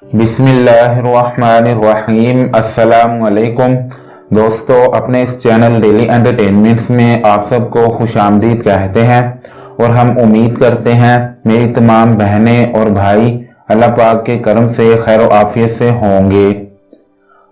बिस्मिल्लाहिर्रहमानिर्रहीम। अस्सलाम वालेकुम दोस्तों, अपने इस चैनल डेली एंटरटेनमेंट्स में आप सबको खुशामदीद कहते हैं और हम उम्मीद करते हैं मेरी तमाम बहनें और भाई अल्लाह पाक के करम से खैर आफियत से होंगे।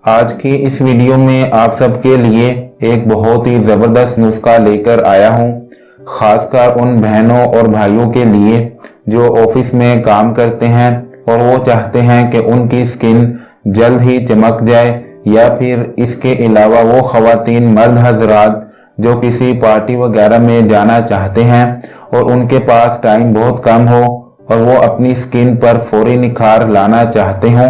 आज की इस वीडियो में आप सबके लिए एक बहुत ही ज़बरदस्त नुस्खा लेकर आया हूँ, ख़ासकर उन बहनों और भाइयों के लिए जो ऑफिस में काम करते हैं और वो चाहते हैं कि उनकी स्किन जल्द ही चमक जाए, या फिर इसके अलावा वो ख़वातीन मर्द हजरात जो किसी पार्टी वगैरह में जाना चाहते हैं और उनके पास टाइम बहुत कम हो और वो अपनी स्किन पर फौरी निखार लाना चाहते हों,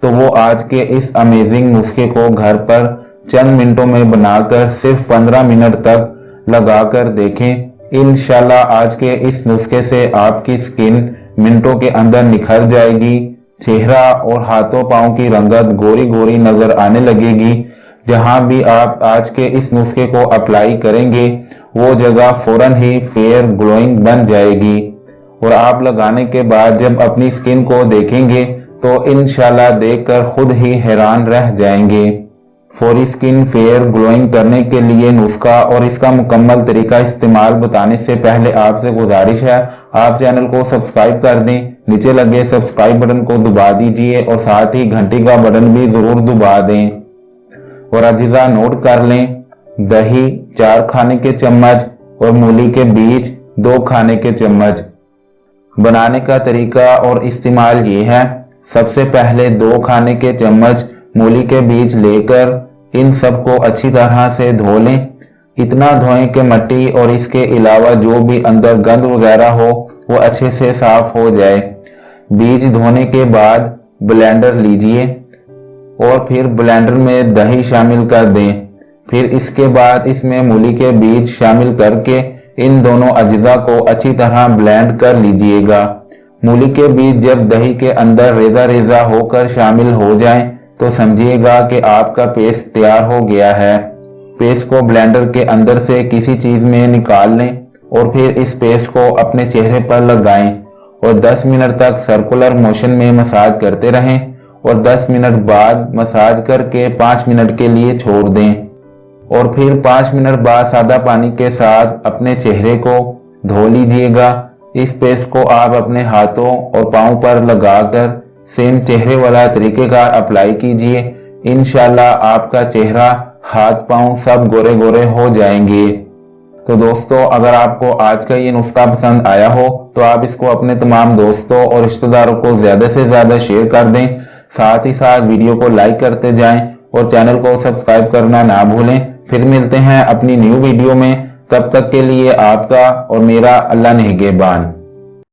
तो वो आज के इस अमेजिंग नुस्खे को घर पर चंद मिनटों में बनाकर सिर्फ 15 मिनट तक लगाकर देखें। इंशाल्लाह आज के इस नुस्खे से आपकी स्किन मिनटों के अंदर निखर जाएगी, चेहरा और हाथों पांव की रंगत गोरी गोरी नजर आने लगेगी। जहां भी आप आज के इस नुस्खे को अप्लाई करेंगे वो जगह फौरन ही फेयर ग्लोइंग बन जाएगी और आप लगाने के बाद जब अपनी स्किन को देखेंगे तो इंशाल्लाह देखकर खुद ही हैरान रह जाएंगे। फौरी स्किन फेयर ग्लोइंग करने के लिए नुस्खा और इसका मुकम्मल तरीका इस्तेमाल बताने से पहले आपसे गुजारिश है, आप चैनल को सब्सक्राइब कर दें, नीचे लगे सब्सक्राइब बटन को दबा दीजिए और साथ ही घंटी का बटन भी जरूर दबा दें। और अजीजा नोट कर लें, दही 4 खाने के चम्मच और मूली के बीज 2 खाने के चम्मच। बनाने का तरीका और इस्तेमाल ये है, सबसे पहले 2 खाने के चम्मच मूली के बीज लेकर इन सबको अच्छी तरह से धो लें। इतना धोएं कि मिट्टी और इसके अलावा जो भी अंदर गंद वगैरह हो वो अच्छे से साफ हो जाए। बीज धोने के बाद ब्लेंडर लीजिए और फिर ब्लेंडर में दही शामिल कर दें। फिर इसके बाद इसमें मूली के बीज शामिल करके इन दोनों अज्जा को अच्छी तरह ब्लेंड कर लीजिएगा। मूली के बीज जब दही के अंदर रेजा रेजा होकर शामिल हो जाएं तो समझिएगा कि आपका पेस्ट तैयार हो गया है। पेस्ट को ब्लेंडर के अंदर से किसी चीज में निकाल लें और फिर इस पेस्ट को अपने चेहरे पर लगाएं और 10 मिनट तक सर्कुलर मोशन में मसाज करते रहें और 10 मिनट बाद मसाज करके 5 मिनट के लिए छोड़ दें और फिर 5 मिनट बाद सादा पानी के साथ अपने चेहरे को धो लीजिएगा। इस पेस्ट को आप अपने हाथों और पाँव पर लगाकर सेम चेहरे वाला तरीकेकार अप्लाई कीजिए। इंशाल्लाह आपका चेहरा, हाथ पांव सब गोरे गोरे हो जाएंगे। तो दोस्तों, अगर आपको आज का ये नुस्खा पसंद आया हो तो आप इसको अपने तमाम दोस्तों और रिश्तेदारों को ज्यादा से ज्यादा शेयर कर दें। साथ ही साथ वीडियो को लाइक करते जाएं और चैनल को सब्सक्राइब करना ना भूलें। फिर मिलते हैं अपनी न्यू वीडियो में, तब तक के लिए आपका और मेरा अल्लाह निगहबान।